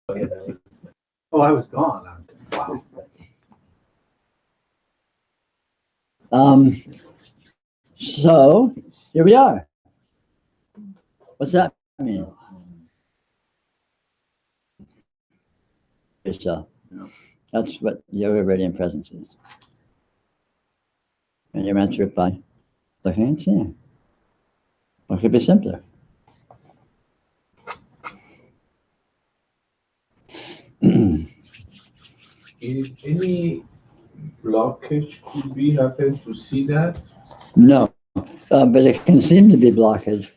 Oh, I was gone. Wow. So here we are. What's that mean? Yourself. That's what yoga radiant presence is. And you answer it by looking and seeing. Or it could be simpler. Is any blockage could be happen to see that? No, but it can seem to be blockage.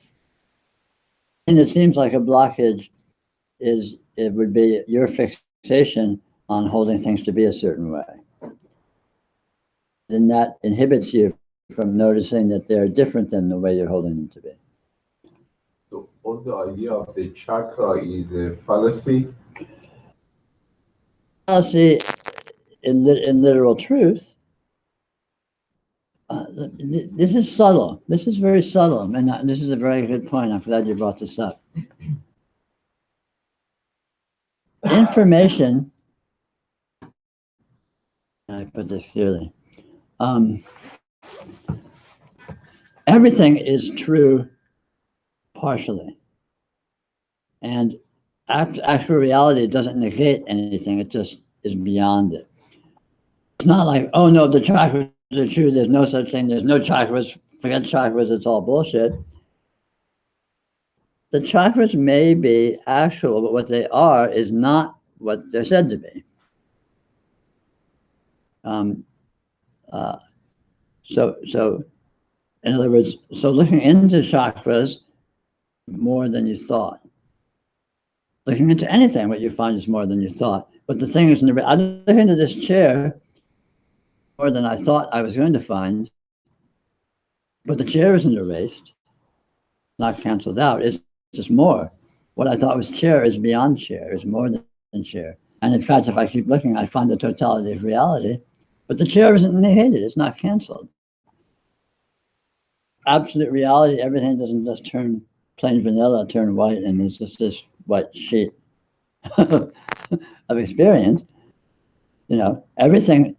And it seems like a blockage it would be your fixation on holding things to be a certain way. And that inhibits you from noticing that they're different than the way you're holding them to be. So all the idea of the chakra is a fallacy? Fallacy in literal truth. This is subtle. This is very subtle. And this is a very good point. I'm glad you brought this up. Information, I put this clearly, everything is true partially. And actual reality doesn't negate anything, it just is beyond it. It's not like, oh no, the chakras are true, there's no such thing, there's no chakras, forget chakras, it's all bullshit. The chakras may be actual, but what they are is not what they're said to be. So in other words, so looking into chakras more than you thought. Looking into anything, what you find is more than you thought. But the thing is, I look into this chair more than I thought I was going to find, but the chair isn't erased, not canceled out, it's just more. What I thought was chair is beyond chair, is more than chair. And in fact, if I keep looking, I find the totality of reality, but the chair isn't negated, it's not canceled. Absolute reality, everything doesn't just turn plain vanilla, turn white, and it's just this white sheet of experience. You know, everything,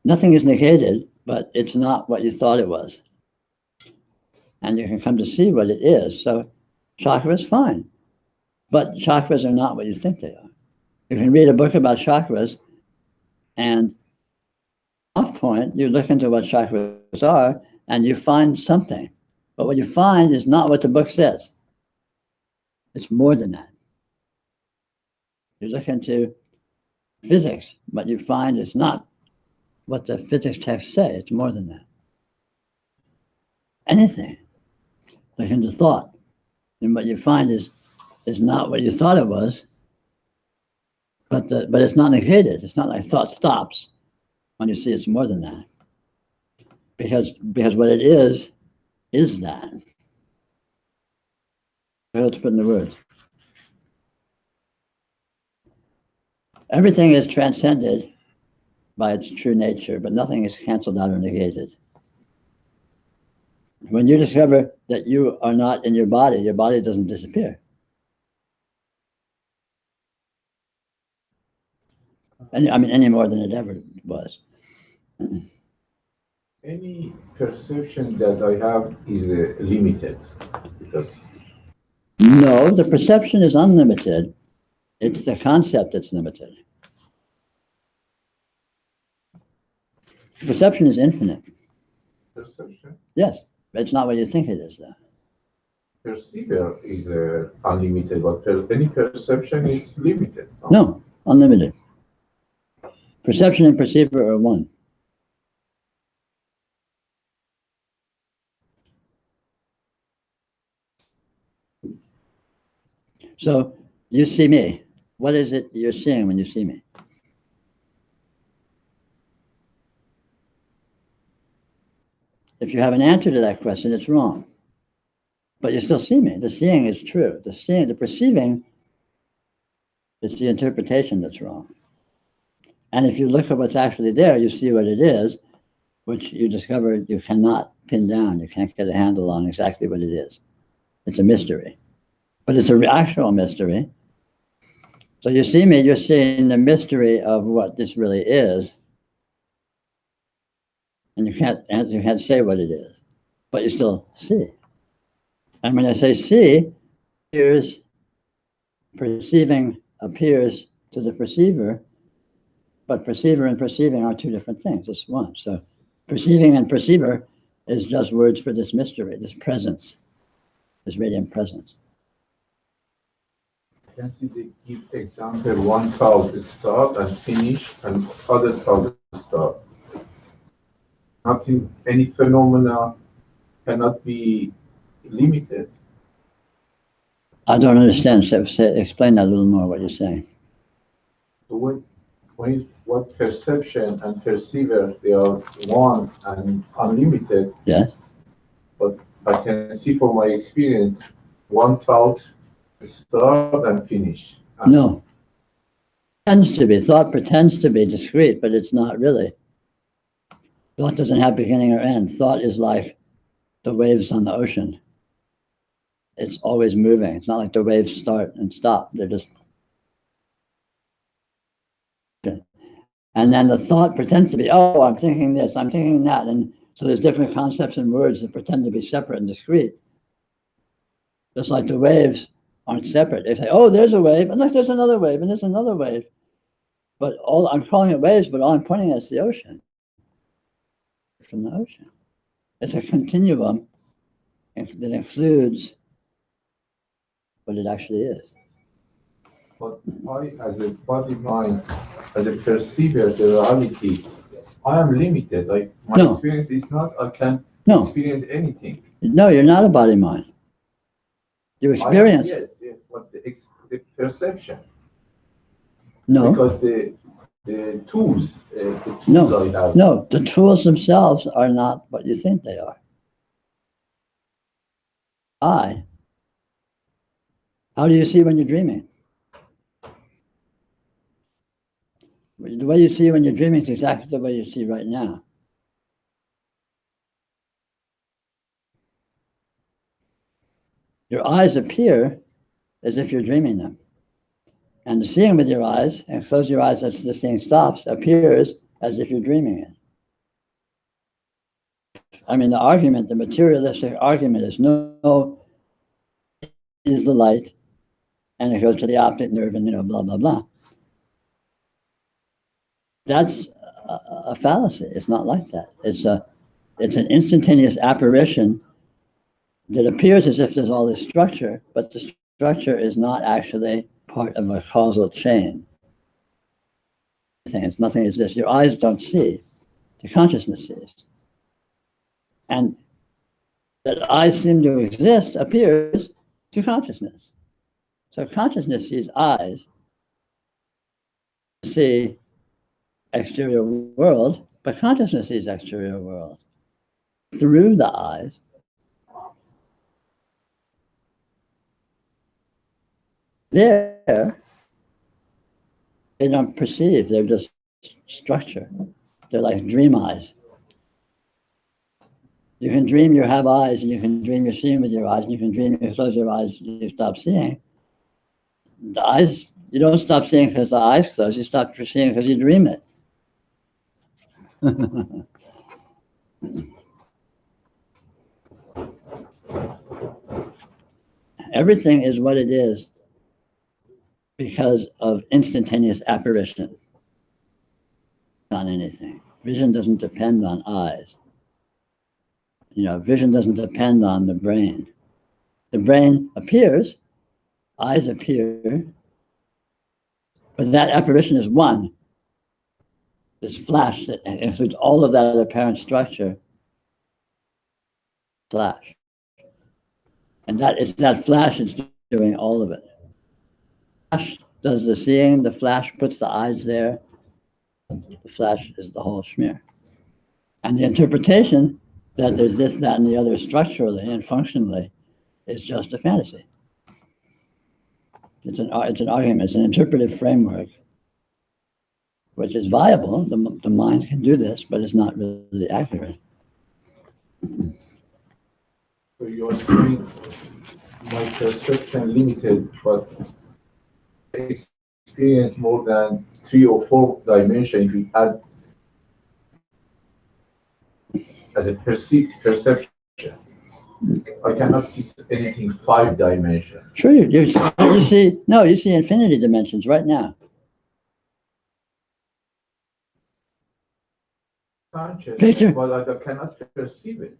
nothing is negated, but it's not what you thought it was. And you can come to see what it is. So chakra is fine, but chakras are not what you think they are. You can read a book about chakras, and off point, you look into what chakras are, and you find something. But what you find is not what the book says. It's more than that. You look into physics, what you find is not what the physics texts say. It's more than that. Anything. Look into thought, and what you find is not what you thought it was, but it's not negated. It's not like thought stops when you see it's more than that. Because what it is that. Let's put in the words. Everything is transcended by its true nature, but nothing is canceled out or negated. When you discover that you are not in your body doesn't disappear. Any more than it ever was. Any perception that I have is limited, because no, the perception is unlimited. It's the concept that's limited. Perception is infinite. Perception? Yes, but it's not what you think it is, though. Perceiver is unlimited, but any perception is limited. No, unlimited. Perception and perceiver are one. So you see me. What is it you're seeing when you see me? If you have an answer to that question, it's wrong. But you still see me. The seeing is true. The perceiving is the interpretation that's wrong. And if you look at what's actually there, you see what it is, which you discover you cannot pin down. You can't get a handle on exactly what it is. It's a mystery. But it's an actual mystery. So you see me, you're seeing the mystery of what this really is. And you can't say what it is, but you still see. And when I say see, perceiving appears to the perceiver, but perceiver and perceiving are two different things. It's one. So perceiving and perceiver is just words for this mystery, this presence, this radiant presence. Can see the give example, one thought start and finish, and other thought start. Nothing, any phenomena cannot be limited. I don't understand. So explain that a little more, what you're saying. So what perception and perceiver, they are one and unlimited. Yes. But I can see from my experience, one thought start and finish. No. Pretends to be. Thought pretends to be discrete, but it's not really. Thought doesn't have beginning or end. Thought is like the waves on the ocean. It's always moving. It's not like the waves start and stop. They're just. And then the thought pretends to be, oh, I'm thinking this, I'm thinking that. And so there's different concepts and words that pretend to be separate and discrete. Just like the waves aren't separate. They say, oh, there's a wave, and look, there's another wave, and there's another wave. But all I'm calling it waves, but all I'm pointing at is the ocean. From the ocean. It's a continuum that includes what it actually is. But I, as a body mind, as a perceiver, the reality, I am limited. Like my No. experience is not I can No. experience anything. No, you're not a body mind. You experience. Yes, but the perception. No. Because the tools, No. I have. No, the tools themselves are not what you think they are. How do you see when you're dreaming? The way you see when you're dreaming is exactly the way you see right now. Your eyes appear as if you're dreaming them. And the seeing with your eyes, and close your eyes as the seeing stops, appears as if you're dreaming it. I mean, the materialistic argument is no is the light, and it goes to the optic nerve and, blah, blah, blah. That's a fallacy. It's not like that. It's an instantaneous apparition that appears as if there's all this structure, but the structure is not actually part of a causal chain. It's nothing is this. Your eyes don't see. The consciousness sees. And that eyes seem to exist appears to consciousness. So consciousness sees eyes, see exterior world, but consciousness sees exterior world through the eyes. There, they don't perceive, they're just structure. They're like dream eyes. You can dream you have eyes, and you can dream you're seeing with your eyes, and you can dream you close your eyes, you stop seeing. The eyes, you don't stop seeing because the eyes close, you stop seeing because you dream it. Everything is what it is because of instantaneous apparition on anything. Vision doesn't depend on eyes. Vision doesn't depend on the brain. The brain appears, eyes appear, but that apparition is one. This flash that includes all of that apparent structure, flash. And that flash is doing all of it. Flash does the seeing, the flash puts the eyes there, the flash is the whole schmear. And the interpretation that there's this, that, and the other structurally and functionally is just a fantasy. It's an argument, it's an interpretive framework, which is viable. The mind can do this, but it's not really accurate. So you are saying my perception limited, but experience more than 3 or 4 dimensions if we had as a perception. I cannot see anything 5 dimension. Sure, you see, no, you see infinity dimensions right now. Conscious, Picture. but I cannot perceive it.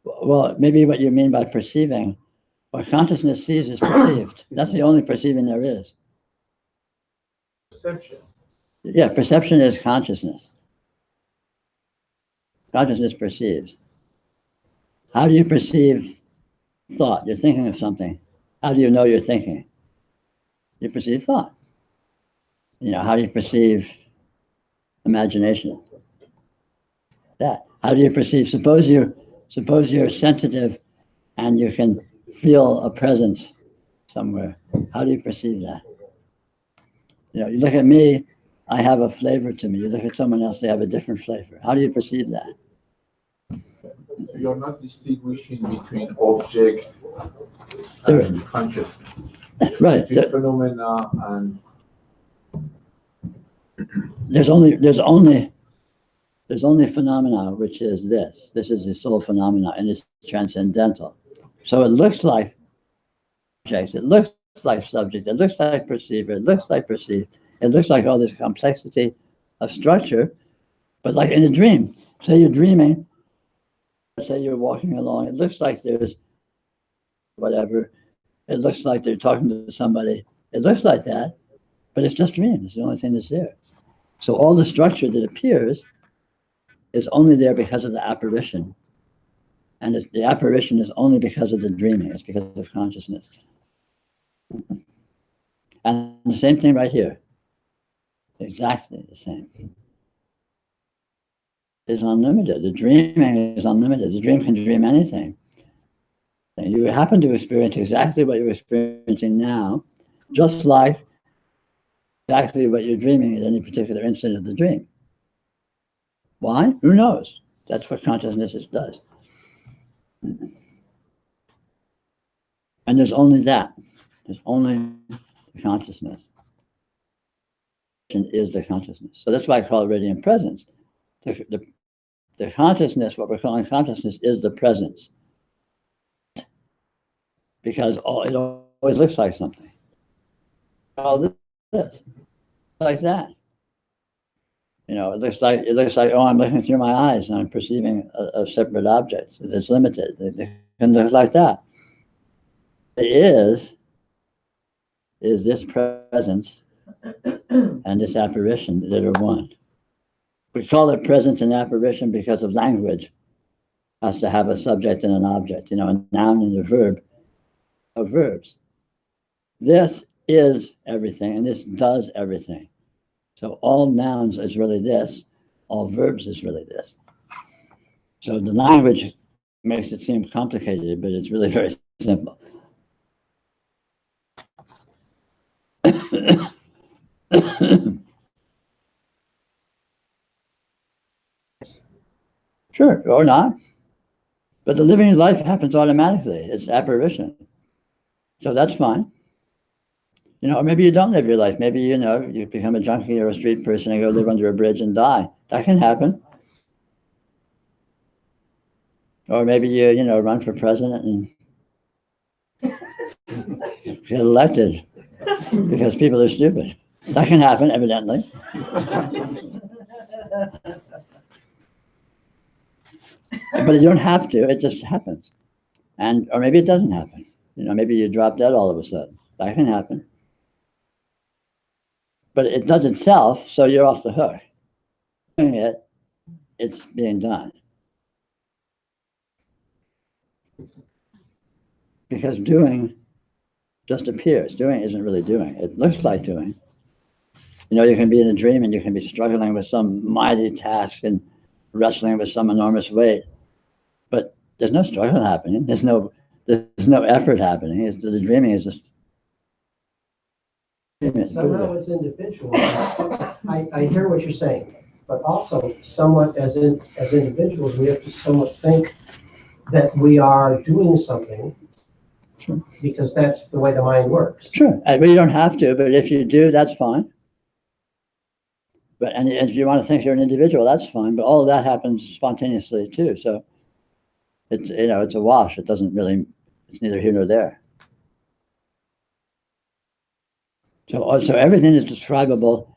Well, maybe what you mean by perceiving, what consciousness sees is perceived. That's the only perceiving there is. Perception. Yeah, perception is consciousness. Consciousness perceives. How do you perceive thought? You're thinking of something. How do you know you're thinking? You perceive thought. You know, how do you perceive imagination? That. How do you perceive? Suppose you're sensitive and you can feel a presence somewhere. How do you perceive that? You know, you look at me, I have a flavor to me. You look at someone else, they have a different flavor. How do you perceive that? You're not distinguishing between object There- and consciousness. Right. Between phenomena and There's only phenomena, which is this. This is the sole phenomena, and it's transcendental. So it looks like objects, it looks like subject, it looks like perceiver, it looks like perceived, it looks like all this complexity of structure, but like in a dream. Say you're dreaming, say you're walking along, it looks like there's whatever, it looks like they're talking to somebody, it looks like that, but it's just dream. It's the only thing that's there. So all the structure that appears is only there because of the apparition. And the apparition is only because of the dreaming. It's because of consciousness. And the same thing right here. Exactly the same. It's unlimited. The dreaming is unlimited. The dream can dream anything. And you happen to experience exactly what you're experiencing now, just like exactly what you're dreaming at any particular instant of the dream. Why? Who knows? That's what consciousness does. And there's only that. There's only the consciousness. Is the consciousness. So that's why I call it radiant presence. The consciousness, what we're calling consciousness, is the presence. Because it always looks like something. All this, like that. You know, it looks like, oh, I'm looking through my eyes and I'm perceiving a separate object. It's limited. It can look like that. It is this presence and this apparition that are one. We call it presence and apparition because of language. It has to have a subject and an object, you know, a noun and a verb of verbs. This is everything and this does everything. So all nouns is really this, all verbs is really this. So the language makes it seem complicated, but it's really very simple. Sure, or not. But the living life happens automatically. It's apparition. So that's fine. You know, or maybe you don't live your life. Maybe, you know, you become a junkie or a street person and go live under a bridge and die. That can happen. Or maybe you know, run for president and get elected because people are stupid. That can happen, evidently. But you don't have to, it just happens. Or maybe it doesn't happen. You know, maybe you drop dead all of a sudden. That can happen. But it does itself, so you're off the hook. Doing it, it's being done. Because doing just appears. Doing isn't really doing. It looks like doing. You know, you can be in a dream and you can be struggling with some mighty task and wrestling with some enormous weight. But there's no struggle happening. There's no effort happening. The dreaming is just. Somehow as individuals, I hear what you're saying, but also somewhat as individuals, we have to somewhat think that we are doing something Sure. Because that's the way the mind works. Sure. But you don't have to, but if you do, that's fine. But and if you want to think you're an individual, that's fine. But all of that happens spontaneously too. So it's it's a wash. It doesn't really. It's neither here nor there. So everything is describable.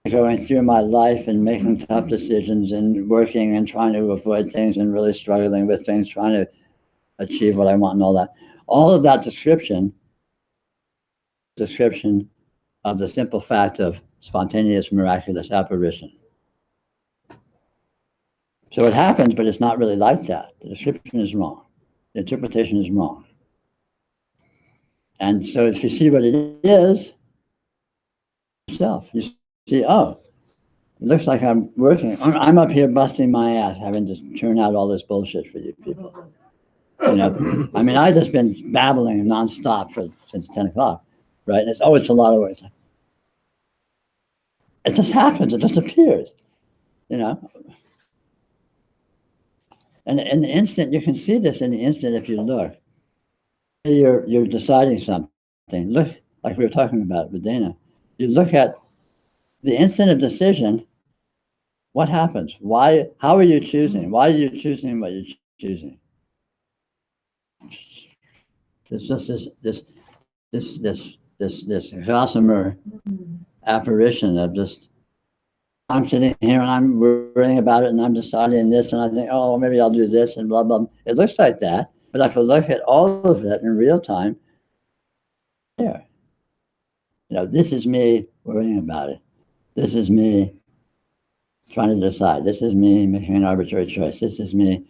Going through my life and making tough decisions and working and trying to avoid things and really struggling with things, trying to achieve what I want and all that. All of that description of the simple fact of spontaneous miraculous apparition. So it happens, but it's not really like that. The description is wrong. The interpretation is wrong. And so if you see what it is, yourself, you see, oh, it looks like I'm working. I'm up here busting my ass having to churn out all this bullshit for you people. I mean, I've just been babbling nonstop since 10 o'clock, right? And it's a lot of words. It just happens. It just appears, And in the instant, you can see this in the instant if you look. You're deciding something. Look, like we were talking about with Dana. You look at the instant of decision. What happens? Why? How are you choosing? Why are you choosing what you're choosing? It's just this gossamer apparition of just. I'm sitting here and I'm worrying about it and I'm deciding this and I think, oh, maybe I'll do this and blah, blah. It looks like that, but if I look at all of it in real time, there. This is me worrying about it. This is me trying to decide. This is me making an arbitrary choice. This is me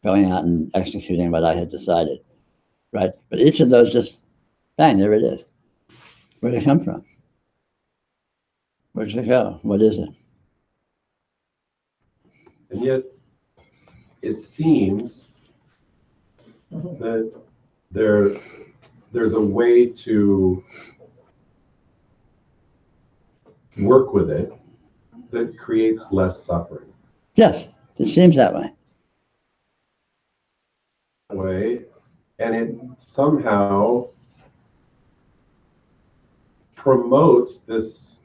going out and executing what I had decided, right? But each of those just, bang, there it is. Where did it come from? Where did it go? What is it? And yet, it seems that there's a way to work with it that creates less suffering. Yes, it seems that way. And it somehow promotes this.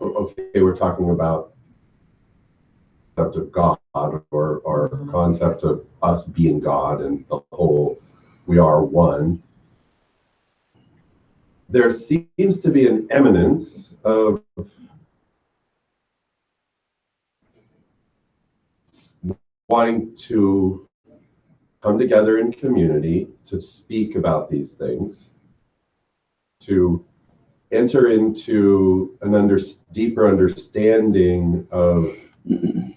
Okay, we're talking about concept of God or concept of us being God and the whole, we are one. There seems to be an eminence of wanting to come together in community to speak about these things, to enter into an deeper understanding of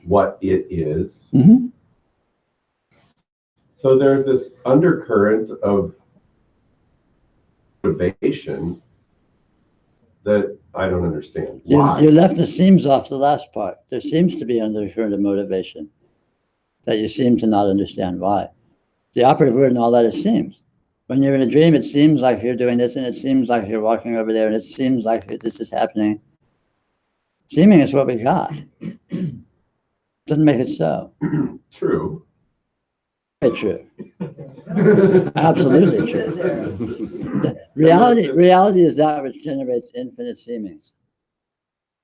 what it is. Mm-hmm. So there's this undercurrent of motivation that I don't understand. Why? You left the seems off the last part. There seems to be an undercurrent of motivation that you seem to not understand why. The operative word in all that is seems. When you're in a dream, it seems like you're doing this, and it seems like you're walking over there, and it seems like this is happening. Seeming is what we got. Doesn't make it so. True. Very true. Absolutely true. Reality is that which generates infinite seemings.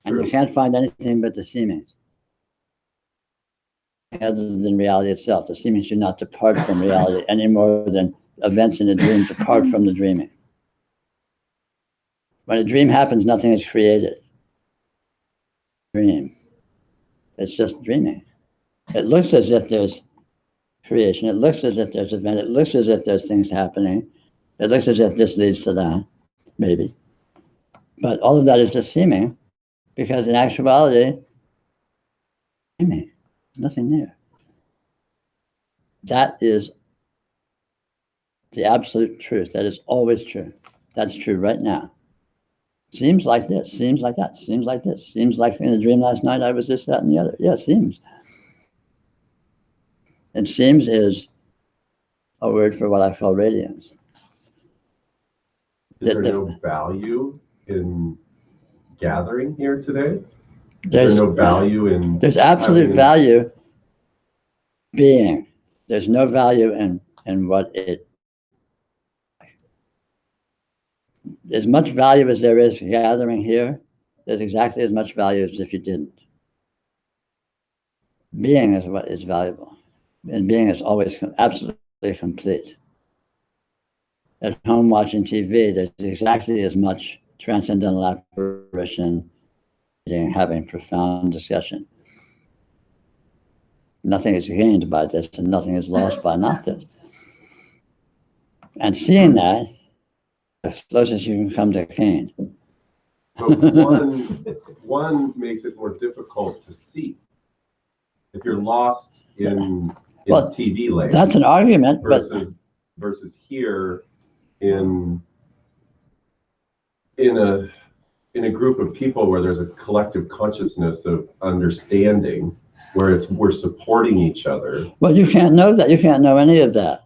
And you can't find anything but the seemings. Other than reality itself. The seemings do not depart from reality any more than events in a dream depart from the dreaming. When a dream happens, nothing is created. Dream. It's just dreaming. It looks as if there's creation. It looks as if there's event. It looks as if there's things happening. It looks as if this leads to that, maybe. But all of that is just seeming, because in actuality, seeming. There's nothing there. That is the absolute truth. That is always true. That's true right now. Seems like this, seems like that, seems like this, seems like in a dream last night I was this, that, and the other. Yeah, seems. And seems is a word for what I call radiance. Is there no value in gathering here today? Is there no value in... There's absolute value being. There's no value in what it as much value as there is gathering here, there's exactly as much value as if you didn't. Being is what is valuable, and being is always absolutely complete. At home watching TV, there's exactly as much transcendental apparition, having profound discussion. Nothing is gained by this, and nothing is lost by not this. And seeing that, as close as you can come to Cain. But one makes it more difficult to see. If you're lost in Well, TV land, that's an argument, but versus here in a group of people where there's a collective consciousness of understanding, where we're supporting each other. well, you can't know that. You can't know any of that.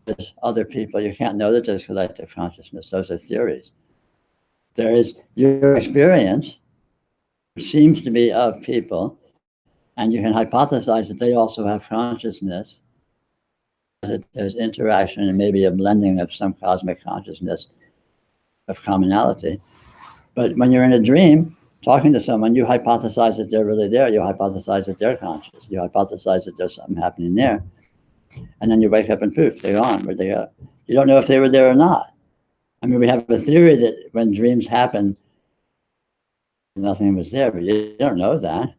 There's other people. You can't know that there's collective consciousness. Those are theories. There is your experience, which seems to be of people, and you can hypothesize that they also have consciousness. There's interaction and maybe a blending of some cosmic consciousness of commonality. But when you're in a dream, talking to someone, you hypothesize that they're really there. You hypothesize that they're conscious. You hypothesize that there's something happening there. And then you wake up and poof, they're gone. Where'd they go? You don't know if they were there or not. I mean, we have a theory that when dreams happen, nothing was there, but you don't know that.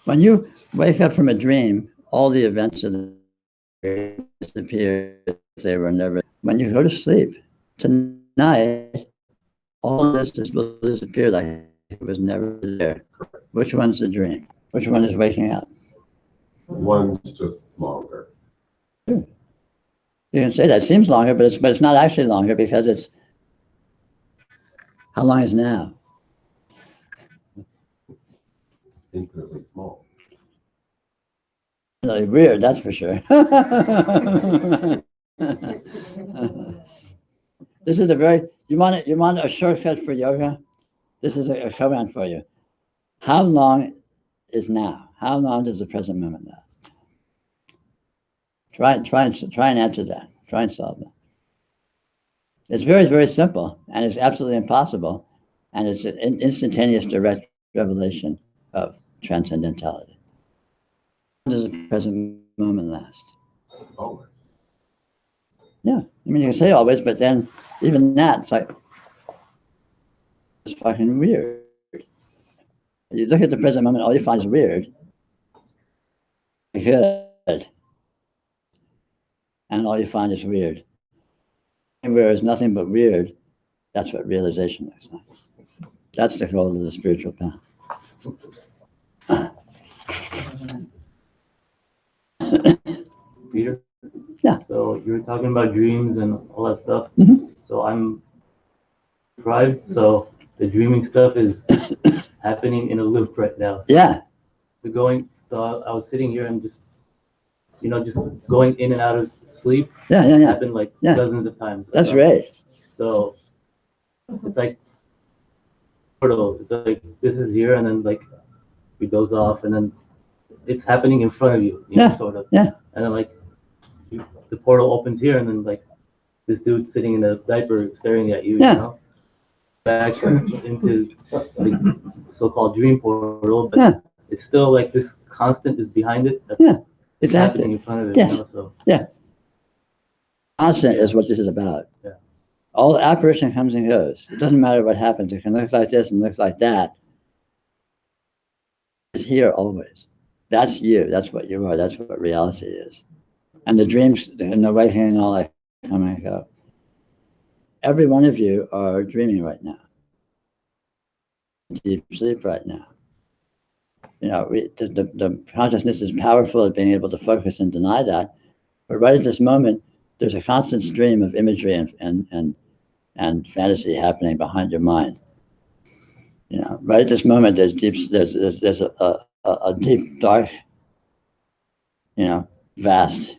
When you wake up from a dream, all the events of the dream disappear. They were never. When you go to sleep tonight, all of this will disappear like it was never there. Which one's the dream? Which one is waking up? One's just longer. You can say that seems longer, but it's not actually longer, because it's how long is now? Infinitely small. Really weird, that's for sure. This is a very, you want a shortcut for yoga? This is a command for you. How long is now? How long does the present moment last? Try and answer that. Try and solve that. It's very, very simple, and it's absolutely impossible, and it's an instantaneous direct revelation of transcendentality. How does the present moment last? Always. Yeah, I mean, you can say always, but then even that, it's like, it's fucking weird. You look at the present moment, all you find is weird. Good. And all you find is weird. Where is nothing but weird, that's what realization looks like. That's the goal of the spiritual path. Peter? Yeah. So you were talking about dreams and all that stuff. Mhm. So I'm deprived, so the dreaming stuff is happening in a loop right now. So Yeah. I was sitting here and just going in and out of sleep. Yeah. Happened like dozens of times. That's right. So it's like portal. It's like this is here, and then like it goes off, and then it's happening in front of you, know, sort of. Yeah. And then like the portal opens here, and then like this dude sitting in a diaper staring at you, Yeah. you know, back into the so-called dream portal, but it's still like this constant is behind it. That's Exactly. happening in front of it. Yes. You know, so Constant is what this is about. Yeah. All apparition comes and goes. It doesn't matter what happens. It can look like this and look like that. It's here always. That's you. That's what you are. That's what reality is. And the dreams and the awakening and all that come and go. Every one of you are dreaming right now. Deep sleep right now. You know, the consciousness is powerful at being able to focus and deny that. But right at this moment, there's a constant stream of imagery and fantasy happening behind your mind. You know, right at this moment, there's a deep, dark, you know, vast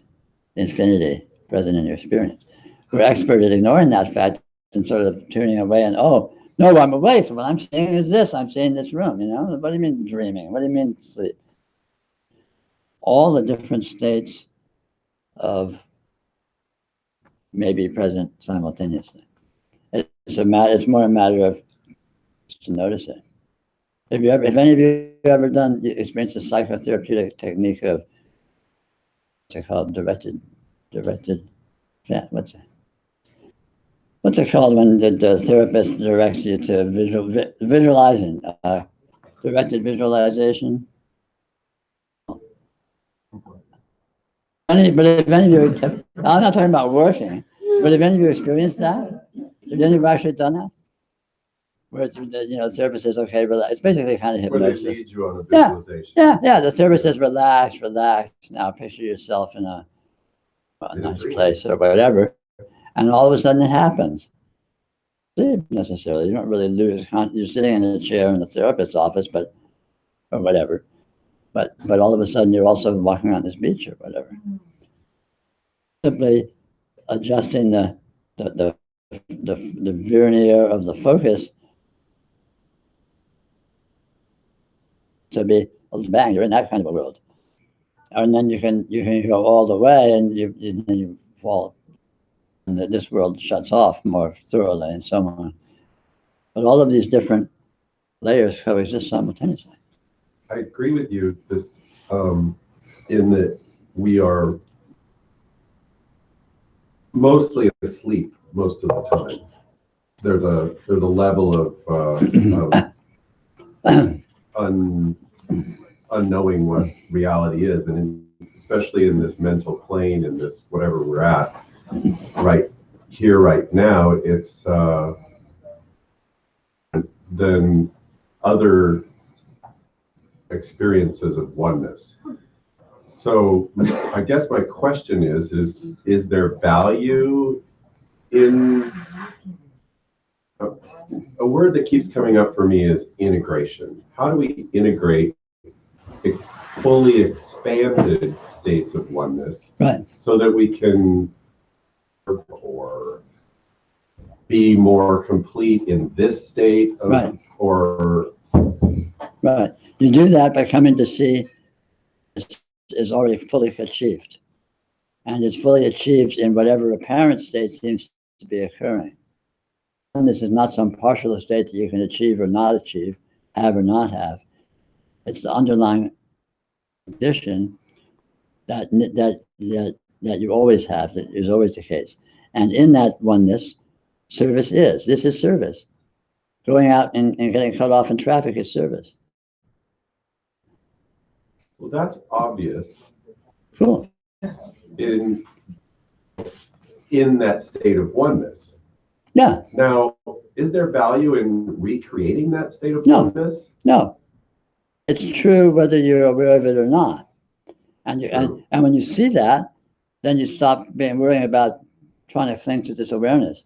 infinity present in your experience. We're expert at ignoring that fact and sort of tuning away and, oh, no, I'm awake. What I'm seeing is this. I'm seeing this room, you know? What do you mean dreaming? What do you mean sleep? All the different states of may be present simultaneously. It's more a matter of just to notice it. If any of you ever experienced a psychotherapeutic technique of what's it called, directed, what's it called when the therapist directs you to visualizing, directed visualization? But if any of you, I'm not talking about working, but if any of you experienced that, have any of you actually done that? Where it's, the therapist says, okay, relax. It's basically kind of Where they hypnosis. lead you on a visualization. Yeah. The therapist says, relax. Now picture yourself in a nice place or whatever. And all of a sudden it happens. Sleep necessarily. You don't really lose. You're sitting in a chair in the therapist's office, or whatever. But all of a sudden you're also walking on this beach or whatever. Simply adjusting the vernier of the focus to be, bang, you're in that kind of a world. And then you can go all the way and you fall. And this world shuts off more thoroughly and so on. But all of these different layers coexist simultaneously. I agree with you. This, in that we are mostly asleep most of the time. There's a level of unknowing what reality is, and especially in this mental plane, in this whatever we're at right here, right now, it's than other experiences of oneness. So I guess my question is there value in a word that keeps coming up for me is integration. How do we integrate fully expanded states of oneness, right, so that we can or be more complete in this state of, right, or right. You do that by coming to see is already fully achieved, and it's fully achieved in whatever apparent state seems to be occurring. And this is not some partial state that you can achieve or not achieve, have or not have. It's the underlying condition that you always have, that is always the case. And in that oneness, service is. This is service. Going out and getting cut off in traffic is service. well, that's obvious Cool. in that state of oneness. Yeah. Now, is there value in recreating that state of No. oneness? No. It's true whether you're aware of it or not. And when you see that, then you stop worrying about trying to cling to this awareness.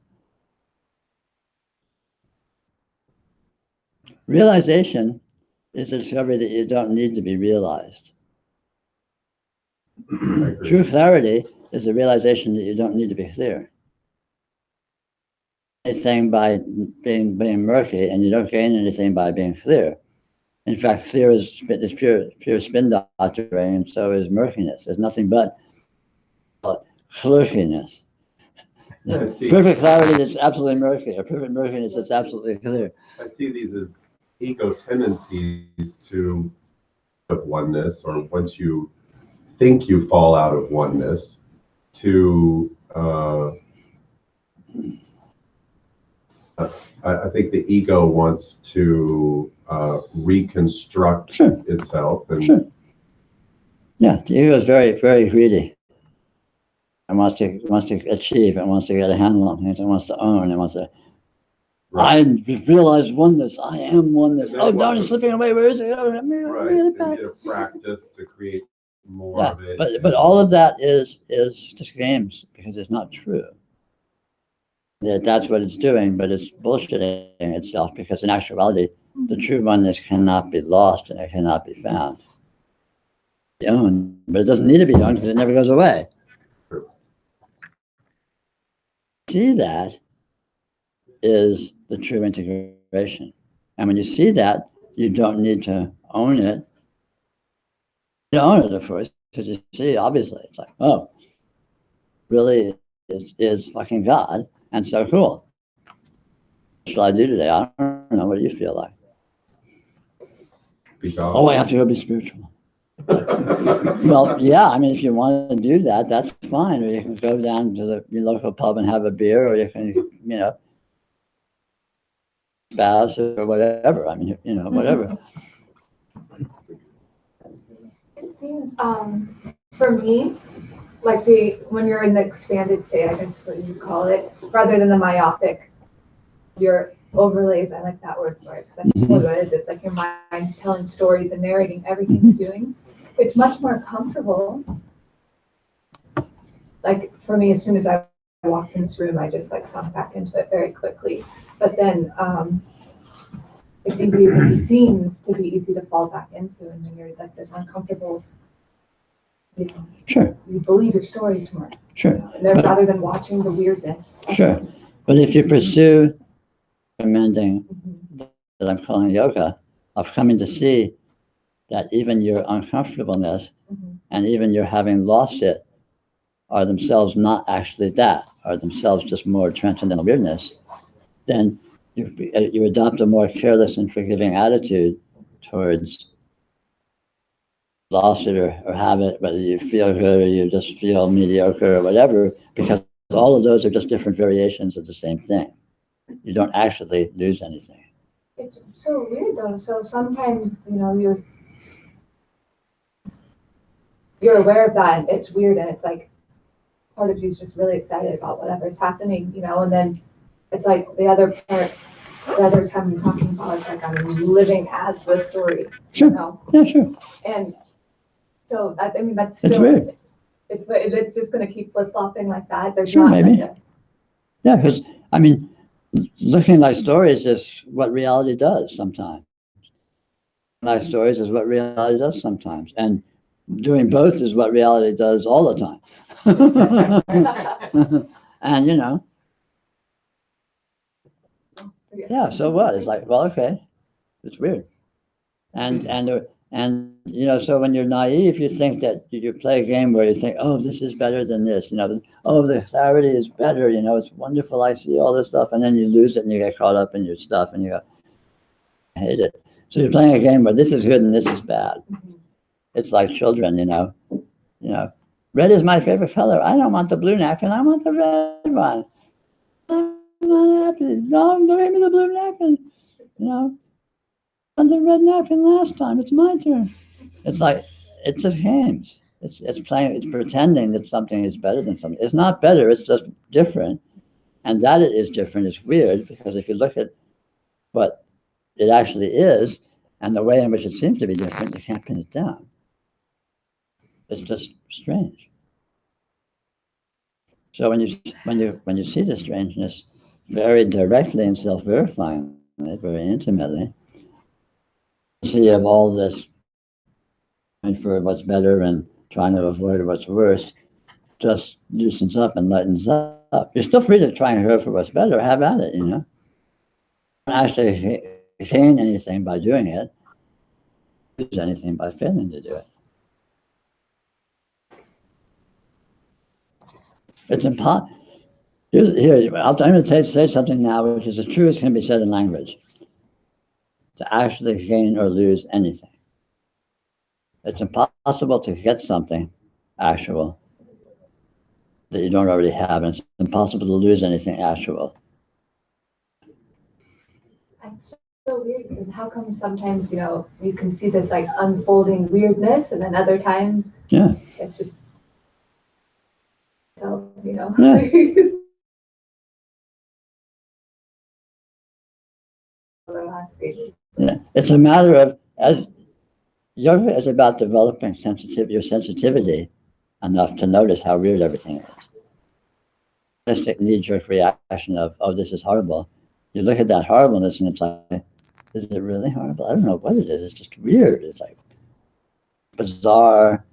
Realization is the discovery that you don't need to be realized. True clarity is the realization that you don't need to be clear. Anything by being murky, and you don't gain anything by being clear. In fact, clear is pure spin doctoring, and so is murkiness. There's nothing but clerkiness. Perfect clarity is absolutely murky, or perfect murkiness is absolutely clear. I see these as ego tendencies to of oneness, or once you think you fall out of oneness, to I think the ego wants to reconstruct itself, and yeah, the ego is very, very greedy. It wants to achieve. It wants to get a handle on things. It wants to own. It wants to. Right. I realize oneness. I am oneness. Oh, darn, it's slipping away. Where is it? Oh, right, and get a practice to create more of it. But all of that is just games, because it's not true. That's what it's doing, but it's bullshitting itself, because in actuality, the true oneness cannot be lost and it cannot be found. Be owned, but it doesn't need to be owned because it never goes away. See, that is the true integration. And when you see that, you don't need to own it. You own it, of course, because you see, obviously, it's like, oh, really is fucking God, and so cool. shall I do today? I don't know. What do you feel like? Be God. Oh, I have to go be spiritual. Well, yeah, I mean, if you want to do that, that's fine. Or you can go down to the local pub and have a beer, or you can, spouse or whatever. I mean, whatever. It seems, for me, like when you're in the expanded state, I guess what you call it, rather than the myopic, your overlays, I like that word for it. That's what it is. It's like your mind's telling stories and narrating everything you're doing. It's much more comfortable. Like for me, as soon as I walked in this room, I just like sunk back into it very quickly. But then it's easy, it seems to be easy to fall back into, and then you're like this uncomfortable. Sure. You believe your stories more. Sure. Rather than watching the weirdness. Sure. But if you pursue recommending that I'm calling yoga, of coming to see that even your uncomfortableness and even your having lost it are themselves not actually that, are themselves just more transcendental weirdness, then you adopt a more careless and forgiving attitude towards lost it or have it, whether you feel good or you just feel mediocre or whatever, because all of those are just different variations of the same thing. You don't actually lose anything. It's so weird though. So sometimes, you're aware of that and it's weird, and it's like part of you is just really excited about whatever's happening, and then it's like the other time you're talking about, it's like I'm living as the story. Sure. Yeah, sure. And so that's It's still weird. It's just gonna keep flip-flopping like that. There's Sure, not maybe. like Yeah, because I mean, looking like stories is what reality does sometimes. Like stories is what reality does sometimes, and doing both is what reality does all the time. And yeah. So what? It's like, well, okay, it's weird, and so when you're naive, you think that you play a game where you think, oh, this is better than this, oh, the clarity is better, it's wonderful, I see all this stuff, and then you lose it and you get caught up in your stuff and you go, I hate it. So you're playing a game where this is good and this is bad. It's like children, red is my favorite color. I don't want the blue napkin, I want the red one. I'm not happy. No, don't give me the blue napkin. On the red napkin last time. It's my turn. It's like, it's just games. It's playing. It's pretending that something is better than something. It's not better. It's just different, and that it is different is weird, because if you look at what it actually is and the way in which it seems to be different, you can't pin it down. It's just strange. So when you see the strangeness very directly and self-verifyingly, very intimately, see you have all this for what's better and trying to avoid what's worse, just loosens up and lightens up. You're still free to try and go for what's better. Have at it, Don't actually gain anything by doing it. Lose anything by failing to do it. It's impossible. I'm going to say something now, which is the truest can be said in language. To actually gain or lose anything. It's impossible to get something actual that you don't already have, and it's impossible to lose anything actual. That's so weird, because how come sometimes, you can see this like unfolding weirdness, and then other times it's just, Yeah. Yeah. It's a matter of, as yoga is about developing your sensitivity enough to notice how weird everything is. Just knee-jerk reaction of, oh, this is horrible. You look at that horribleness and it's like, is it really horrible? I don't know what it is. It's just weird. It's like bizarre,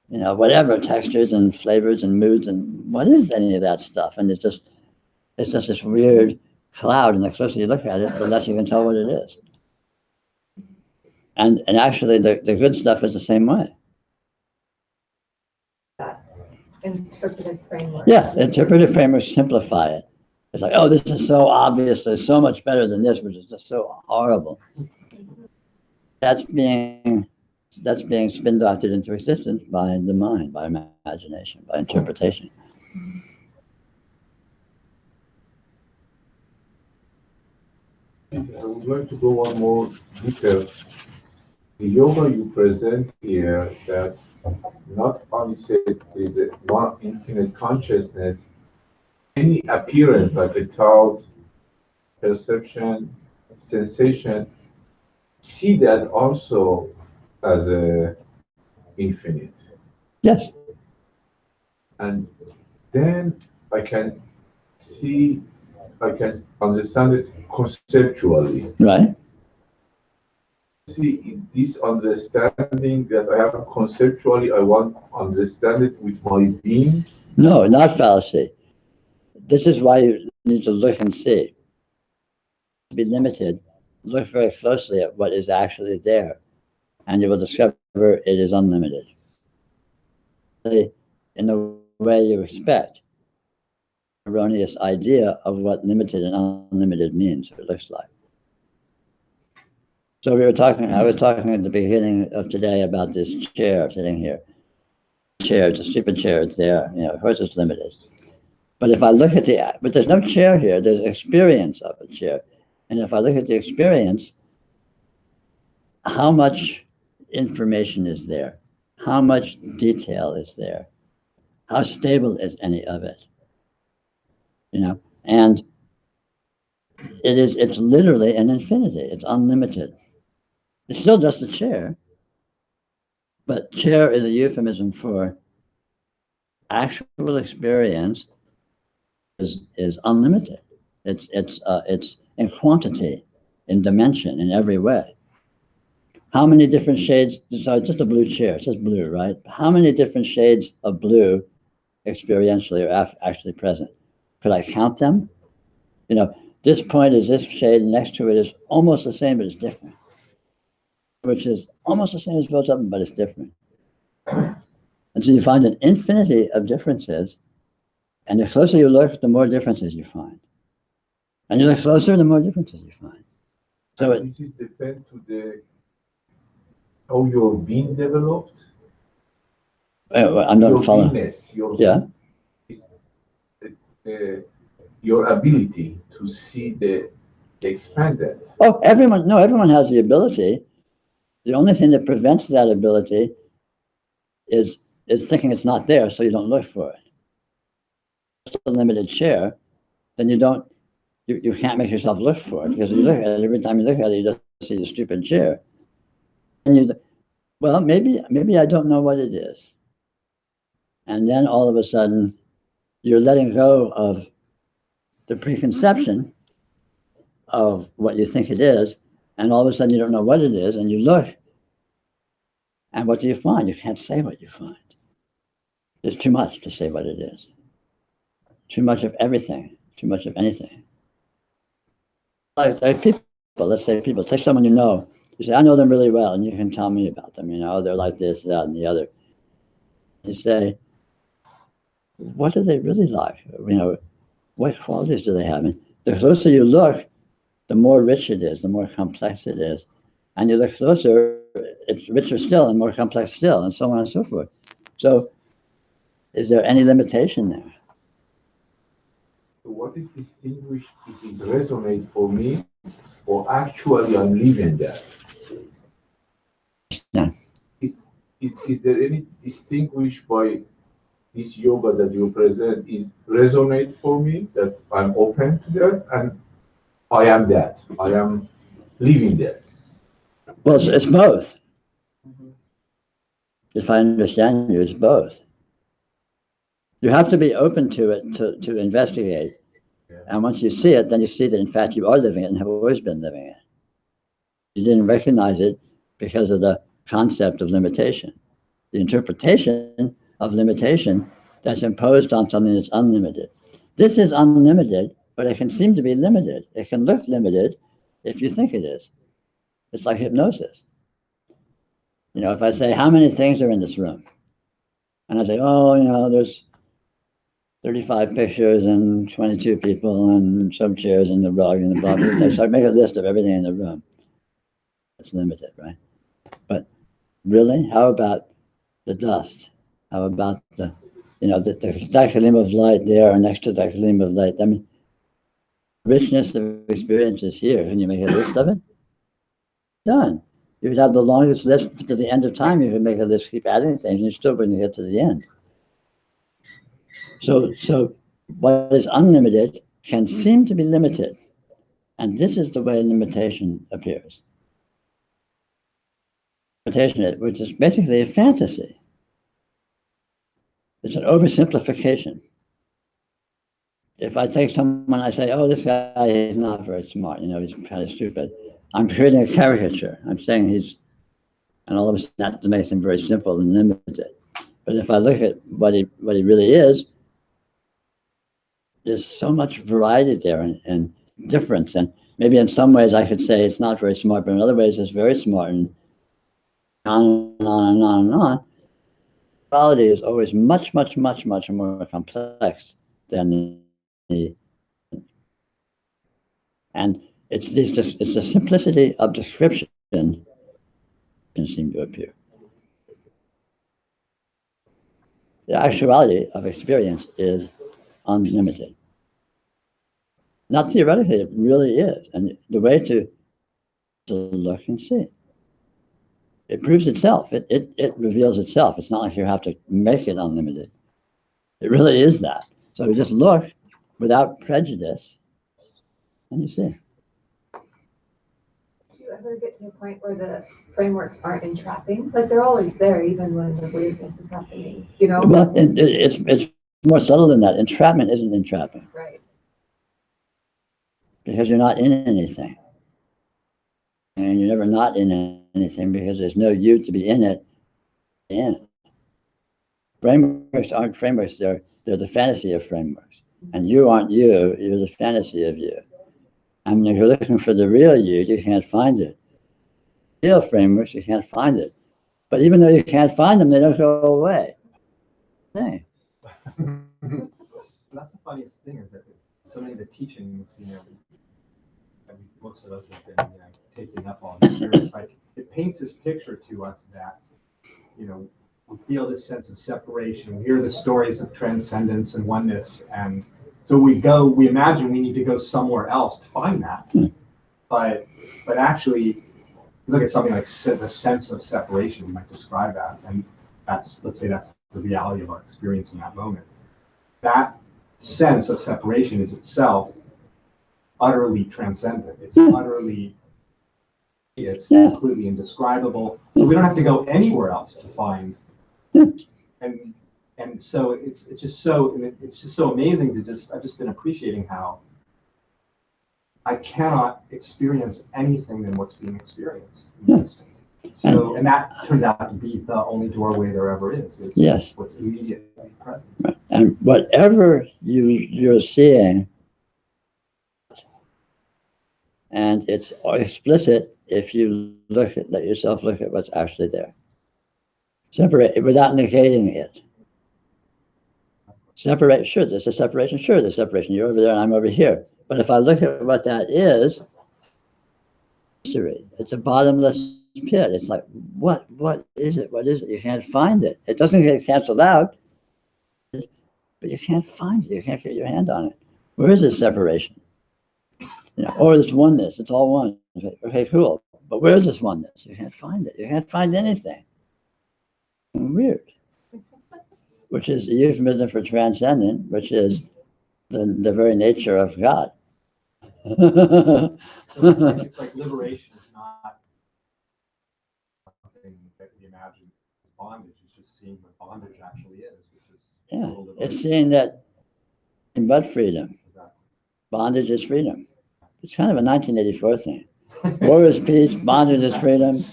whatever textures and flavors and moods, and what is any of that stuff? And it's just this weird cloud, and the closer you look at it, the less you can tell what it is. And actually the good stuff is the same way. That interpretive framework. Yeah, the interpretive frameworks simplify it. It's like, oh, this is so obvious. There's so much better than this, which is just so horrible. That's being spin doctored into existence by the mind, by imagination, by interpretation. I would like to go one more deeper. The yoga you present here, that not only said there is a one infinite consciousness, any appearance like a thought, perception, sensation, see that also as a infinite. Yes. And then I can see, I can understand it conceptually. Right. See this understanding that I have conceptually, I want to understand it with my being. No, not fallacy. This is why you need to look and see. To be limited, look very closely at what is actually there, and you will discover it is unlimited. In the way you expect, erroneous idea of what limited and unlimited means or looks like. So I was talking at the beginning of today about this chair sitting here. Chair, it's a stupid chair, it's there, of course it's limited. But if I look at but there's no chair here, there's experience of a chair. And if I look at the experience, how much information is there? How much detail is there? How stable is any of it? And it's literally an infinity. It's unlimited. It's still just a chair, but chair is a euphemism for actual experience is unlimited. It's in quantity, in dimension, in every way. How many different shades? So it's just a blue chair. It's just blue, right? How many different shades of blue experientially are actually present? Could I count them? This point is this shade, and next to it is almost the same, but it's different. Which is almost the same as both of them, but it's different. And so you find an infinity of differences, and the closer you look, the more differences you find. And you look closer, the more differences you find. So this is depend to the how your being developed. I'm not following. Your your ability to see the expanded. Oh, everyone has the ability. The only thing that prevents that ability is thinking it's not there, so you don't look for it. It's a limited share, then you can't make yourself look for it, because you look at it, every time you look at it, you just see the stupid chair. And maybe I don't know what it is. And then all of a sudden, you're letting go of the preconception of what you think it is, and all of a sudden you don't know what it is, and you look, and what do you find? You can't say what you find. There's too much to say what it is. Too much of everything, too much of anything. Like people, let's say people, take someone you know, you say, I know them really well, and you can tell me about them, they're like this, that, and the other. You say, what are they really like? What qualities do they have? And the closer you look, the more rich it is, the more complex it is. And you look closer, it's richer still and more complex still, and so on and so forth. So is there any limitation there? What is distinguished? It is resonate for me, or actually I'm living that? Yeah. Is there any distinguished by this yoga that you present is resonate for me, that I'm open to that, and I am that. I am living that. Well, it's both. If I understand you, it's both. You have to be open to it to investigate. And once you see it, then you see that in fact you are living it and have always been living it. You didn't recognize it because of the concept of limitation. The interpretation of limitation that's imposed on something that's unlimited. This is unlimited, but it can seem to be limited. It can look limited if you think it is. It's like hypnosis. If I say, how many things are in this room? And I say, there's 35 pictures and 22 people and some chairs and the rug and the blah, blah, blah. So I make a list of everything in the room. It's limited, right? But really, how about the dust? How about the dichotomy of light there and next to the dichotomy of light? I mean, richness of experiences here. Can you make a list of it? Done. You could have the longest list to the end of time. You could make a list, keep adding things, and you still wouldn't get to the end. So what is unlimited can seem to be limited. And this is the way limitation appears. Limitation, which is basically a fantasy. It's an oversimplification. If I take someone, I say, oh, this guy is not very smart, he's kind of stupid. I'm creating a caricature. I'm saying and all of a sudden that makes him very simple and limited. But if I look at what he really is, there's so much variety there and difference. And maybe in some ways I could say it's not very smart, but in other ways it's very smart, and on and on and on and on. Quality is always much, much, much, much more complex than and it's the simplicity of description that seem to appear. The actuality of experience is unlimited. Not theoretically, it really is. And the way to look and see. It proves itself. It reveals itself. It's not like you have to make it unlimited. It really is that. So you just look without prejudice and you see. Do you ever get to a point where the frameworks aren't entrapping? Like they're always there, even when the weirdness is happening, Well, it's more subtle than that. Entrapment isn't entrapping. Right. Because you're not in anything. And you're never not in anything because there's no you to be in it. Frameworks aren't frameworks, they're the fantasy of frameworks. And you aren't you, you're the fantasy of you. I mean, if you're looking for the real you can't find it. Real frameworks, you can't find it. But even though you can't find them, they don't go away. Hey. That's the funniest thing is that so many of the teachings, most of us have been taking up on. It's like it paints this picture to us that, we feel this sense of separation. We hear the stories of transcendence and oneness, and so we imagine we need to go somewhere else to find that. But actually, look at something like the sense of separation we might describe as, and let's say that's the reality of our experience in that moment. That sense of separation is itself utterly transcendent. It's completely indescribable. So we don't have to go anywhere else to find. And so it's just so amazing I've just been appreciating how I cannot experience anything than what's being experienced. So, and that turns out to be the only doorway there ever is yes. What's immediately present. And whatever you're seeing, and it's explicit if you let yourself look at what's actually there. Separate it without negating it. Separate, sure, there's a separation, you're over there and I'm over here. But if I look at what that is, mystery. It's a bottomless pit. It's like, what is it? What is it? You can't find it. It doesn't get canceled out, but you can't find it. You can't get your hand on it. Where is this separation? Or this oneness, it's all one. Okay, cool. But where is this oneness? You can't find it. You can't find anything. Weird. Which is a euphemism for transcendent, which is the very nature of God. So it's like liberation is not something that we imagine as bondage. It's just seeing what bondage actually is, which is it's seeing that in what freedom. Exactly. Bondage is freedom. It's kind of a 1984 thing. War is peace, bondage is freedom,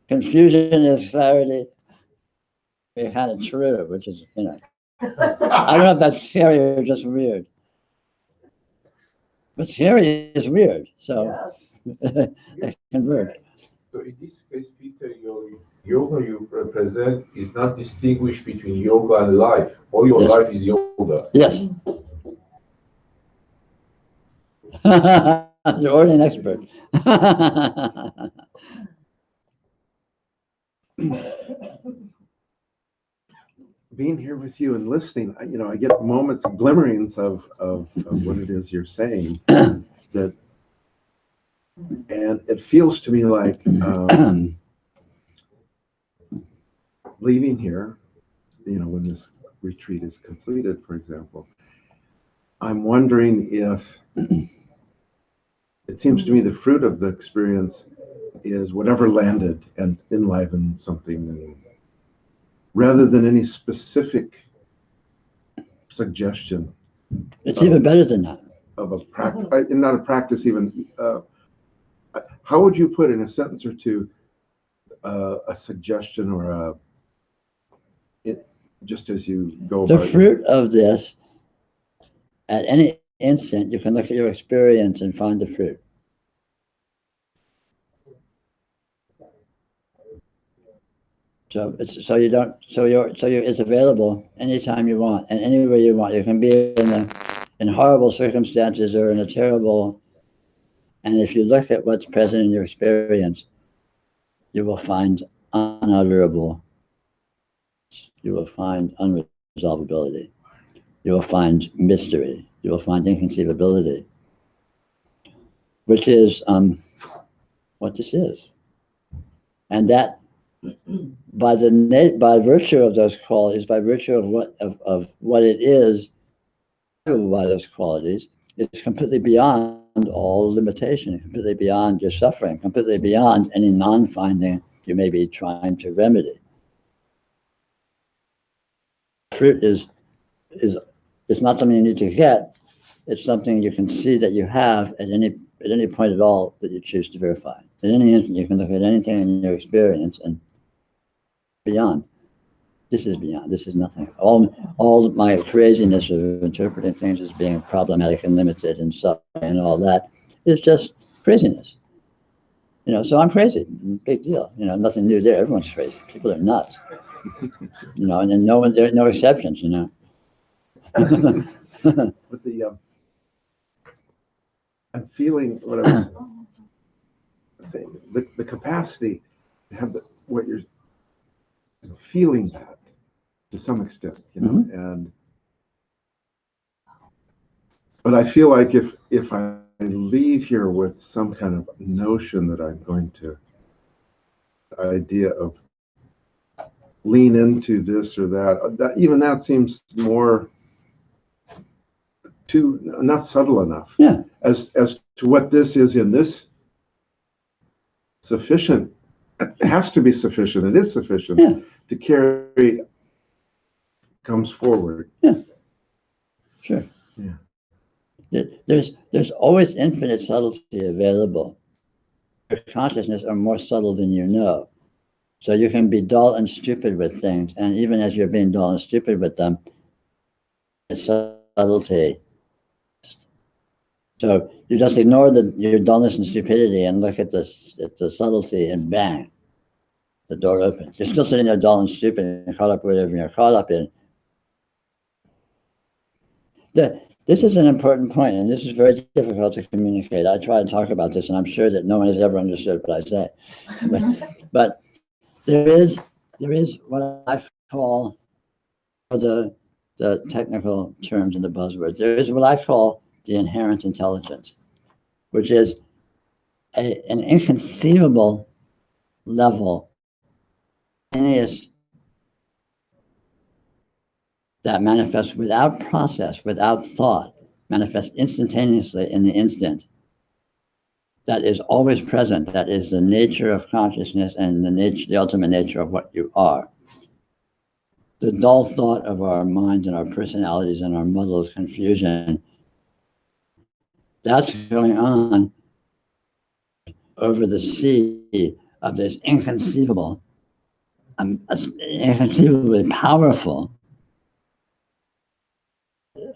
confusion is clarity. It's kind of true, which is, I don't know if that's scary or just weird. But scary is weird, so it converge. So in this case, Peter, your yoga you represent is not distinguished between yoga and life. All your Yes. life is yoga. Yes. You're already an expert. Being here with you and listening, I get moments, glimmerings of what it is you're saying. That, and it feels to me like leaving here, when this retreat is completed, for example, I'm wondering if it seems to me the fruit of the experience is whatever landed and enlivened something new, rather than any specific suggestion. It's even better than that. Of a practice, not a practice even. How would you put in a sentence or two a suggestion or just as you go The about fruit of this, at any instant, you can look at your experience and find the fruit. So it's it's available anytime you want and anywhere you want. You can be in horrible circumstances or in a terrible, and if you look at what's present in your experience, you will find unutterable. You will find unresolvability. You will find mystery. You will find inconceivability, which is what this is, and that by virtue of those qualities, by virtue of what it is, by those qualities, it's completely beyond all limitation, completely beyond your suffering, completely beyond any non-finding you may be trying to remedy. Fruit is not something you need to get. It's something you can see that you have at any point at all that you choose to verify. At any instant, you can look at anything in your experience and beyond. This is beyond. This is nothing. All my craziness of interpreting things as being problematic and limited and suffering and all that is just craziness. So I'm crazy. Big deal. Nothing new there. Everyone's crazy. People are nuts. And then there are no exceptions. But I'm feeling what I was saying. The capacity to have what you're feeling that to some extent, and but I feel like if I leave here with some kind of notion that I'm going to, the idea of lean into this or that even that seems more not subtle enough. Yeah. As to what this is in this sufficient, it has to be sufficient. It is sufficient to carry comes forward. Yeah. Sure. Yeah. There's always infinite subtlety available. Your consciousness are more subtle than you know. So you can be dull and stupid with things, and even as you're being dull and stupid with them, it's subtlety. So you just ignore your dullness and stupidity and look at the subtlety, and bang, the door opens. You're still sitting there dull and stupid and caught up with whatever you're caught up in. This is an important point, and this is very difficult to communicate. I try to talk about this, and I'm sure that no one has ever understood what I say. But there is what I call, for the technical terms and the buzzwords, there is what I call the inherent intelligence, which is an inconceivable level that manifests without process, without thought, manifests instantaneously in the instant. That is always present. That is the nature of consciousness and the ultimate nature of what you are. The dull thought of our minds and our personalities and our muddled confusion, that's going on over the sea of this inconceivably powerful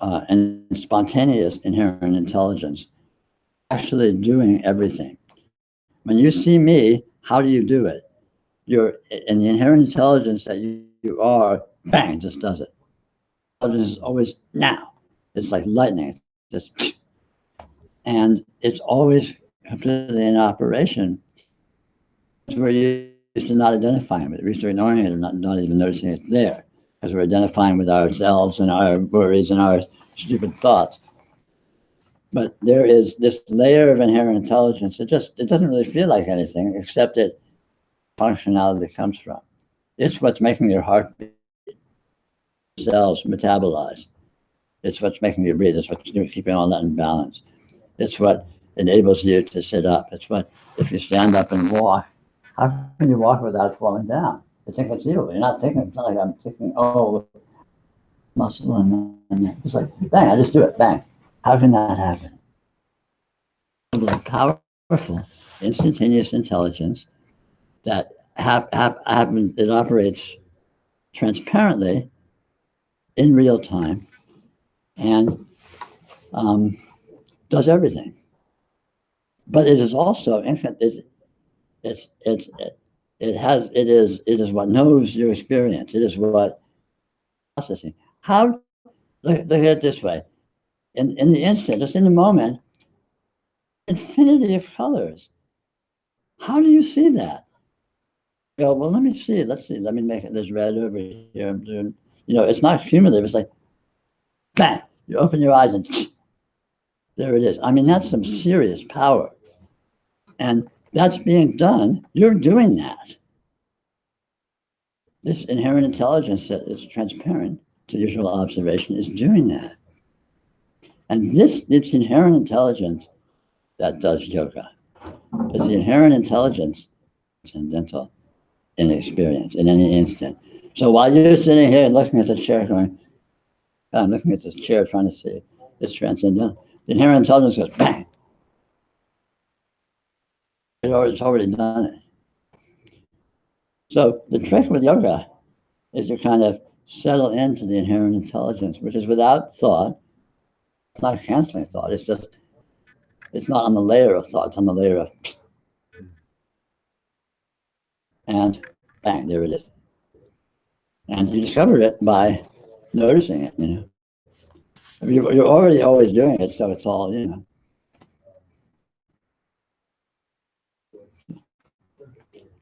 and spontaneous inherent intelligence, actually doing everything. When you see me, How do you do it? And the inherent intelligence that you are, bang, just does it. Intelligence is always now. It's like lightning. It's just, and it's always completely in operation. It's where you used to not identifying with it. We used to ignoring it or not even noticing it's there because we're identifying with ourselves and our worries and our stupid thoughts. But there is this layer of inherent intelligence. It doesn't really feel like anything except that functionality comes from. It's what's making your heart beat, cells metabolize. It's what's making you breathe. It's what's keeping all that in balance. It's what enables you to sit up. It's what, if you stand up and walk, how can you walk without falling down? It's inconceivable. You're not thinking, it's not like I'm thinking, oh, muscle and it's like, bang, I just do it, bang. How can that happen? Powerful, instantaneous intelligence that it operates transparently in real time and does everything. But it is also it is what knows your experience. It is what processing. How look at it this way. In the instant, just in the moment, infinity of colors. How do you see that? You go, well, let me see. Let's see. Let me make it. There's red over here. I'm doing, it's not cumulative. It's like, bang, you open your eyes and there it is. I mean, that's some serious power. And that's being done. You're doing that. This inherent intelligence that is transparent to usual observation is doing that. And it's inherent intelligence that does yoga. It's the inherent intelligence transcendental in experience in any instant. So while you're sitting here looking at the chair going, I'm looking at this chair trying to see it's transcendental. The inherent intelligence goes bang. It's already done it. So the trick with yoga is to kind of settle into the inherent intelligence, which is without thought, not canceling thought. It's not on the layer of thought, it's on the layer of, and bang, there it is. And you discover it by noticing it, You're already always doing it, so it's all,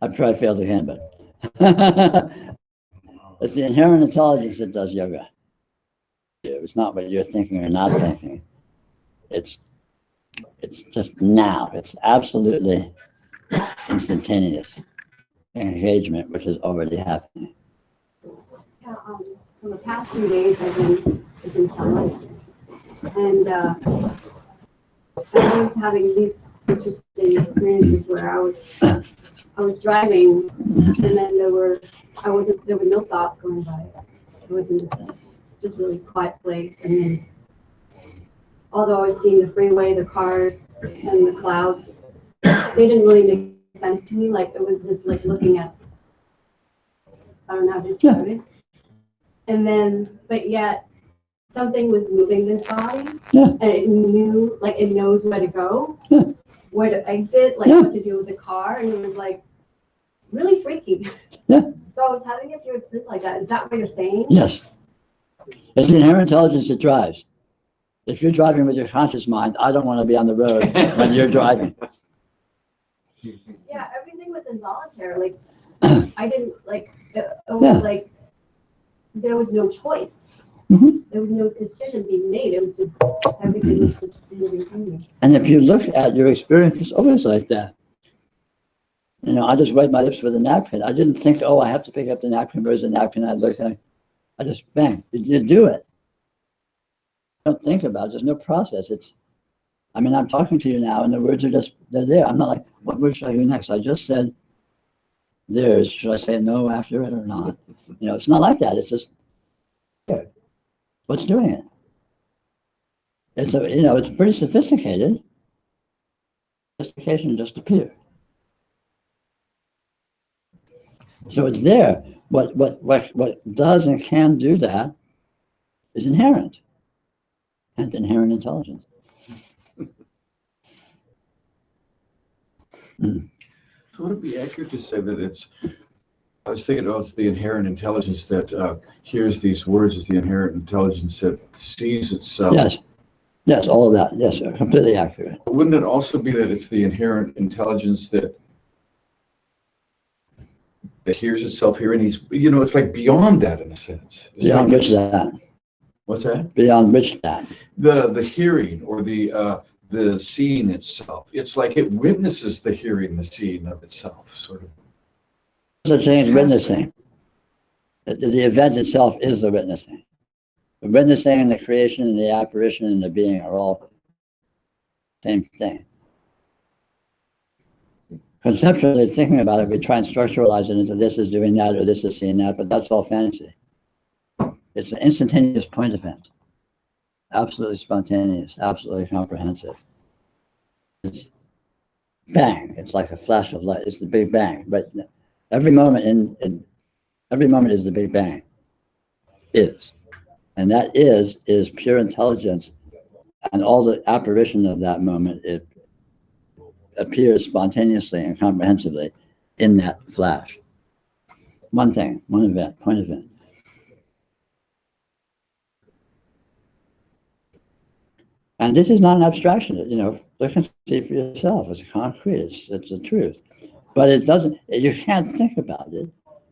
I'm sure I failed again, but it's the inherent intelligence that does yoga. It's not what you're thinking or not thinking. It's just now. It's absolutely instantaneous engagement, which is already happening. Yeah, for the past few days I've been just in silence, and I was having these interesting experiences where I was driving, and then there were no thoughts going by. It was in this just really quiet place, and then although I was seeing the freeway, the cars, and the clouds, they didn't really make sense to me. Like it was just like looking at, I don't know how to describe it. And then, but yet something was moving this body, and it knew, like it knows where to go, where to exit, like what to do with the car, and it was like really freaky. So I was having a few experiences like that. Is that what you're saying? Yes. It's the inherent intelligence that drives. If you're driving with your conscious mind, I don't want to be on the road when you're driving. Yeah, everything was involuntary. Like I didn't like it was like there was no choice. There was no decision being made. It was just everything was just moving to me. And if you look at your experience, it's always like that. I just wipe my lips with a napkin. I didn't think, oh, I have to pick up the napkin. Where's the napkin? I look and I just bang. You do it. Don't think about it. There's no process. I'm talking to you now, and the words are they're there. I'm not like, what word should I do next? I just said theirs. Should I say no after it or not? It's not like that. It's just here. What's doing it? It's pretty sophisticated. Sophistication just appears. So it's there. What does and can do that is inherent, and inherent intelligence. So So would it be accurate to say that it's, I was thinking, it's the inherent intelligence that hears these words, is the inherent intelligence that sees itself? Yes. Yes, all of that. Yes, sir. Completely accurate. Wouldn't it also be that it's the inherent intelligence that hears itself hearing these, it's like beyond that in a sense. It's Beyond like which that? What's that? Beyond which that? The hearing or the seeing itself. It's like it witnesses the hearing, the seeing of itself, sort of. Such thing as witnessing. The event itself is the witnessing. The witnessing and the creation and the apparition and the being are all the same thing. Conceptually thinking about it, we try and structuralize it into this is doing that or this is seeing that, but that's all fantasy. It's an instantaneous point event. Absolutely spontaneous, absolutely comprehensive. It's bang. It's like a flash of light. It's the Big Bang. But every moment every moment is the Big Bang. Is. And that is pure intelligence. And all the apparition of that moment, it appears spontaneously and comprehensively in that flash. One thing, one event, point event. And this is not an abstraction, look and see for yourself. It's concrete, it's the truth. But it doesn't, you can't think about it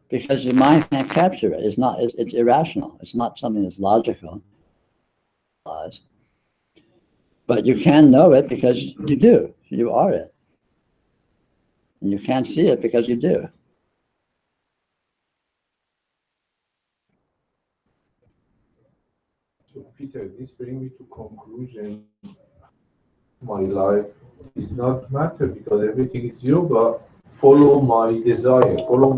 because your mind can't capture it. It's irrational. It's not something that's logical. But you can know it because you do. You are it. And you can't see it because you do. So Peter, this brings me to conclusion. My life is not matter because everything is yoga. Follow my desire, follow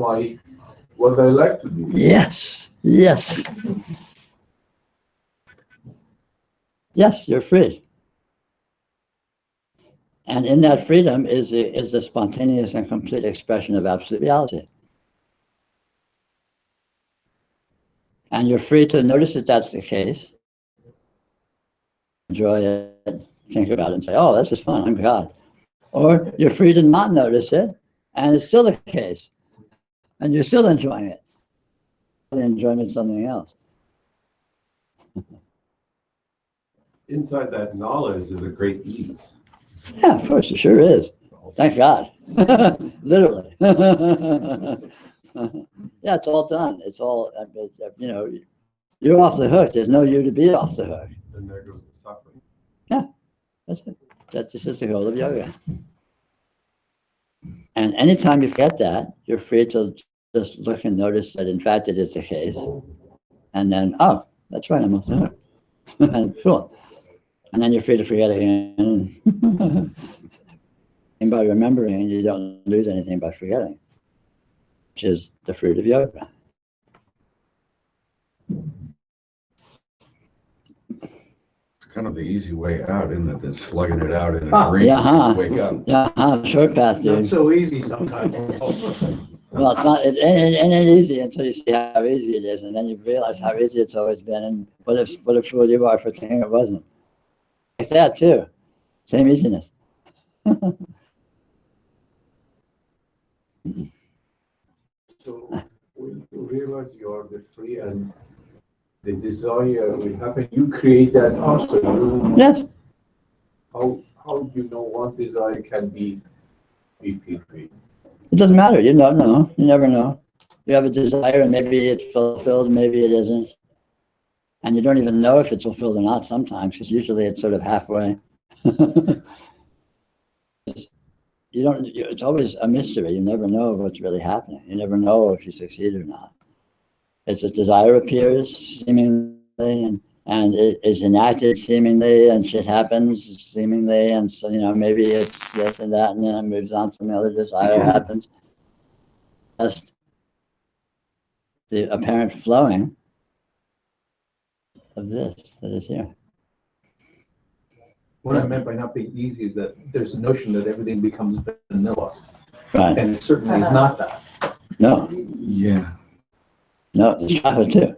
what I like to do. Yes, yes. Yes, you're free. And in that freedom is the spontaneous and complete expression of absolute reality. And you're free to notice that that's the case. Enjoy it, think about it and say, oh, this is fun, I'm God. Or you're free to not notice it, and it's still the case. And you're still enjoying it. The enjoyment is something else. Inside that knowledge is a great ease. Yeah, of course, it sure is. Thank God. Literally. Yeah, it's all done. It's all, you're off the hook. There's no you to be off the hook. And there goes the suffering. Yeah, that's it. That just is the goal of yoga. And anytime you forget that, you're free to just look and notice that in fact it is the case. And then, oh, that's right, I'm off the hook. And cool. And then you're free to forget again. And by remembering, you don't lose anything by forgetting, which is the fruit of yoga. It's kind of the easy way out, isn't it? Than slugging it out in a dream Yeah, wake up. yeah, short path, Not dude. so easy sometimes. Well, it's not, it ain't easy until you see how easy it is, and then you realize how easy it's always been, and what a fool you are for thinking it wasn't. Like that too, same easiness. So when you realize you are the free and the desire will happen, you create that also. Yes. How do you know one desire can be free? It doesn't matter. You don't know. You never know. You have a desire and maybe it's fulfilled, maybe it isn't. And you don't even know if it's fulfilled or not sometimes, because usually it's sort of halfway. It's always a mystery. You never know what's really happening. You never know if you succeed or not. It's a desire appears seemingly and it is enacted seemingly and shit happens seemingly and so maybe it's this and that and then it moves on to some other desire happens. Just the apparent flowing of this that is here. What I meant by not being easy is that there's a notion that everything becomes vanilla. Right. And it certainly is not that. No. Yeah. No, it's chocolate too.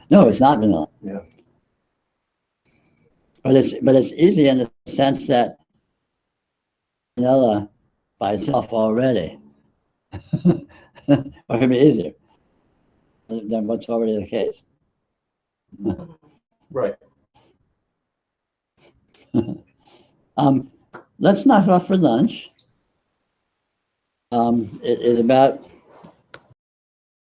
No, it's not vanilla. Yeah. But it's easy in the sense that vanilla by itself already. Or it can be easier than what's already the case. Right. Let's knock off for lunch. It is about